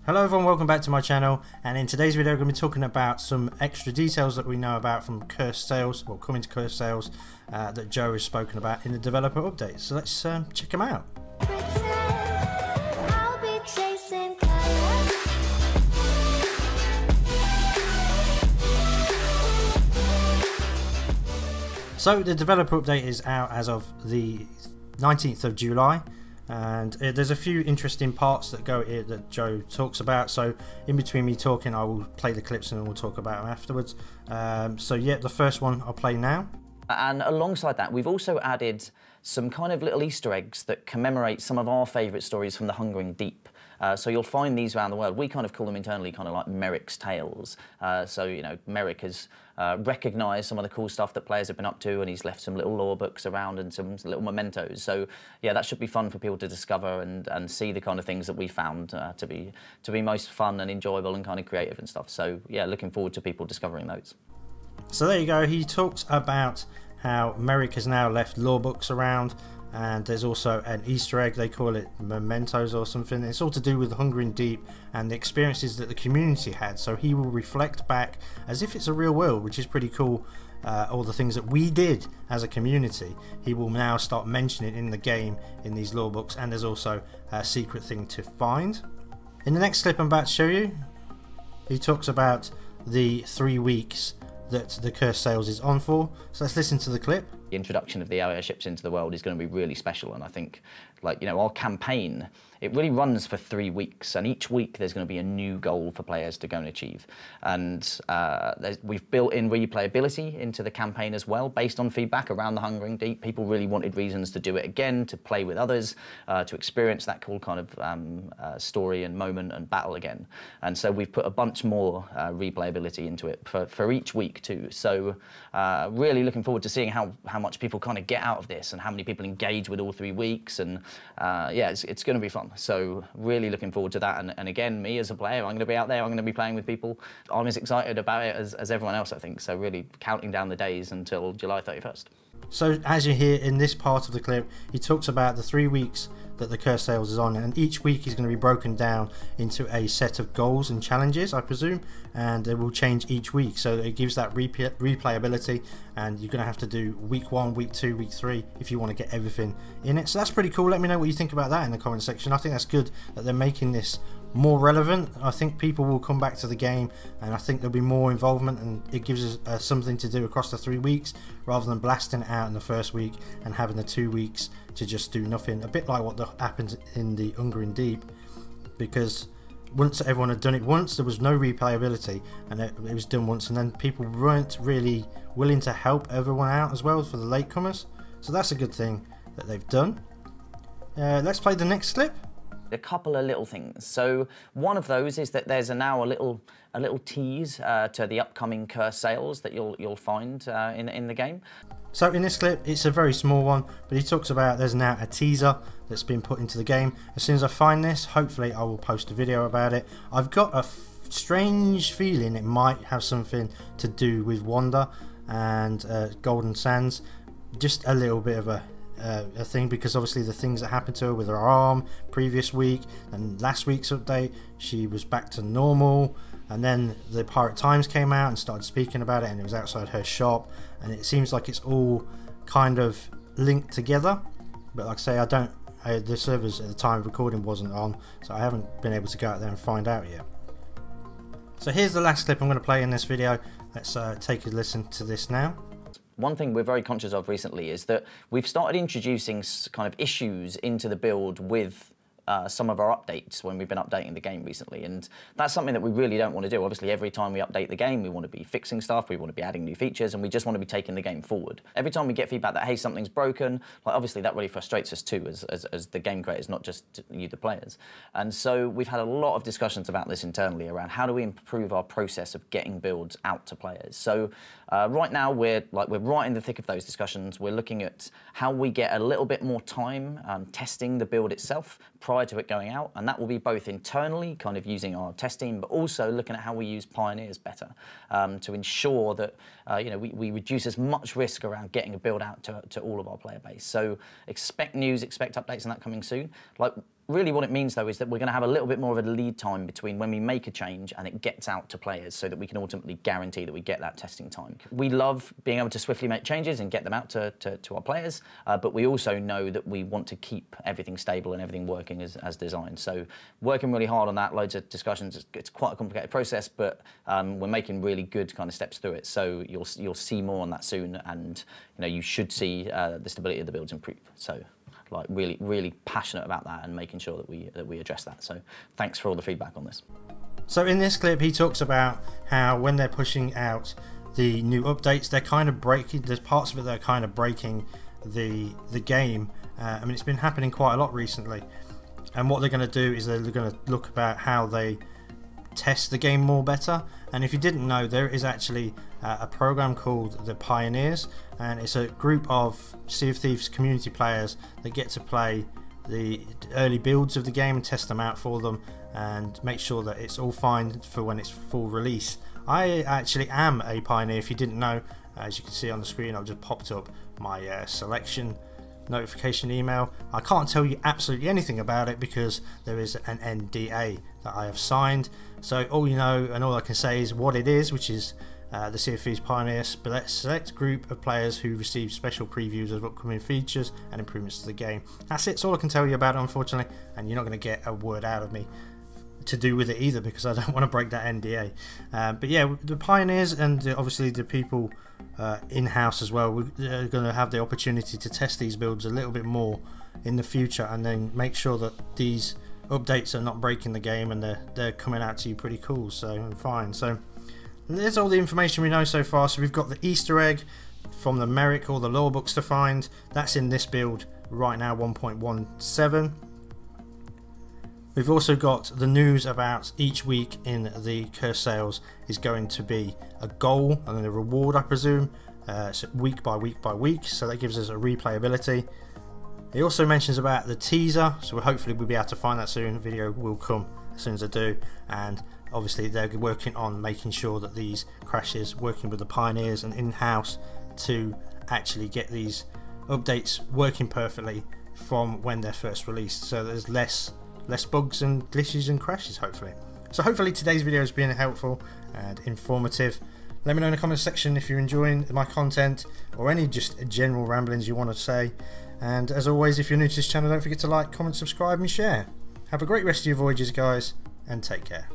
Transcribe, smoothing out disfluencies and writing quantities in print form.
Hello everyone, welcome back to my channel, and in today's video we're going to be talking about some extra details that we know about from Cursed Sales, or coming to Cursed Sales, that Joe has spoken about in the developer update. So let's check them out. So the developer update is out as of the 19th of July. And there's a few interesting parts that go here that Joe talks about, so in between me talking I will play the clips and then we'll talk about them afterwards. So yeah, the first one I'll play now. And alongside that, we've also added some kind of little Easter eggs that commemorate some of our favourite stories from the Hungering Deep. So you'll find these around the world. We kind of call them internally kind of like Merrick's Tales. So, you know, Merrick has recognised some of the cool stuff that players have been up to, and he's left some little lore books around and some little mementos. So, yeah, that should be fun for people to discover and see the kind of things that we found to be most fun and enjoyable and kind of creative and stuff. So, yeah, looking forward to people discovering those. So there you go. He talks about how Merrick has now left lore books around, and there's also an Easter egg, they call it mementos or something. It's all to do with the Hungering Deep and the experiences that the community had, so he will reflect back as if it's a real world, which is pretty cool. All the things that we did as a community, he will now start mentioning in the game in these lore books, and there's also a secret thing to find. In the next clip I'm about to show you, he talks about the 3 weeks that the Cursed Sales is on for, so let's listen to the clip. The introduction of the airships into the world is going to be really special, and I think, like, you know, our campaign, it really runs for 3 weeks, and each week there's going to be a new goal for players to go and achieve. And we've built in replayability into the campaign as well, based on feedback around the Hungering Deep. People really wanted reasons to do it again, to play with others, to experience that cool kind of story and moment and battle again. And so we've put a bunch more replayability into it for each week too. So really looking forward to seeing how much people kind of get out of this and how many people engage with all 3 weeks. And yeah, it's going to be fun. So really looking forward to that. And again, me as a player, I'm going to be out there, I'm going to be playing with people. I'm as excited about it as everyone else, I think. So really counting down the days until July 31st. So as you hear in this part of the clip, he talks about the 3 weeks that the Cursed Sales is on, and each week is going to be broken down into a set of goals and challenges, I presume, and it will change each week, so it gives that replayability, and you're going to have to do week 1, week 2, week 3 if you want to get everything in it. So that's pretty cool. Let me know what you think about that in the comment section. I think that's good that they're making this more relevant. I think people will come back to the game, and I think there'll be more involvement, and it gives us something to do across the 3 weeks rather than blasting it out in the first week and having the 2 weeks to just do nothing, a bit like what happened in the Hungering Deep, because once everyone had done it once, there was no replayability, and it was done once, and then people weren't really willing to help everyone out as well for the latecomers. So that's a good thing that they've done. Let's play the next clip. A couple of little things. So one of those is that there's now a little tease to the upcoming Cursed Sales that you'll find in the game. So in this clip, it's a very small one, but he talks about there's now a teaser that's been put into the game. As soon as I find this, hopefully I will post a video about it. I've got a strange feeling it might have something to do with Wanda and Golden Sands. Just a little bit of a thing, because obviously the things that happened to her with her arm previous week, and last week's update she was back to normal, and then the Pirate Times came out and started speaking about it, and it was outside her shop, and it seems like it's all kind of linked together. But like I say, the servers at the time of recording wasn't on, so I haven't been able to go out there and find out yet. So here's the last clip I'm going to play in this video. Let's take a listen to this now. One thing we're very conscious of recently is that we've started introducing kind of issues into the build with some of our updates when we've been updating the game recently, and that's something that we really don't want to do. Obviously, every time we update the game, we want to be fixing stuff, we want to be adding new features, and we just want to be taking the game forward. Every time we get feedback that, hey, something's broken, like, obviously that really frustrates us too as the game creators, not just you, the players. And so we've had a lot of discussions about this internally around how do we improve our process of getting builds out to players. So right now we're right in the thick of those discussions. We're looking at how we get a little bit more time testing the build itself prior to it going out, and that will be both internally, kind of using our test team, but also looking at how we use pioneers better to ensure that you know, we reduce as much risk around getting a build out to all of our player base. So expect news, expect updates on that coming soon. Like, Really what it means though is that we're going to have a little bit more of a lead time between when we make a change and it gets out to players, so that we can ultimately guarantee that we get that testing time. We love being able to swiftly make changes and get them out to our players, but we also know that we want to keep everything stable and everything working as designed. So working really hard on that, loads of discussions. It's quite a complicated process, but we're making really good kind of steps through it. So you'll see more on that soon, and you should see the stability of the builds improve. So, like, really passionate about that and making sure that we address that. So thanks for all the feedback on this. So in this clip he talks about how when they're pushing out the new updates, they're kind of breaking, there's parts of it that are kind of breaking the game. I mean, it's been happening quite a lot recently, and what they're going to do is they're going to look about how they test the game more better. And if you didn't know, there is actually a program called the Pioneers, and it's a group of Sea of Thieves community players that get to play the early builds of the game and test them out for them and make sure that it's all fine for when it's full release. I actually am a Pioneer, if you didn't know. As you can see on the screen, I've just popped up my selection notification email. I can't tell you absolutely anything about it because there is an NDA that I have signed, so all you know and all I can say is what it is, which is the Sea of Thieves Pioneer select group of players who receive special previews of upcoming features and improvements to the game. That's it. It's all I can tell you about it, unfortunately, and you're not going to get a word out of me to do with it either because I don't want to break that NDA. But yeah, the Pioneers and obviously the people in-house as well, we're going to have the opportunity to test these builds a little bit more in the future and then make sure that these updates are not breaking the game and they're coming out to you pretty cool, so fine. So there's all the information we know so far. So we've got the Easter egg from the Merrick or the lore books to find. That's in this build right now, 1.17. We've also got the news about each week in the curse sales is going to be a goal and then a reward, I presume, so week by week by week, so that gives us a replayability. He also mentions about the teaser, so hopefully we'll be able to find that soon. The video will come as soon as I do, and obviously they're working on making sure that these crashes, working with the Pioneers and in-house to actually get these updates working perfectly from when they're first released, so there's less bugs and glitches and crashes, hopefully. So hopefully today's video has been helpful and informative. Let me know in the comments section if you're enjoying my content or any just general ramblings you want to say. And as always, if you're new to this channel, don't forget to like, comment, subscribe and share. Have a great rest of your voyages, guys, and take care.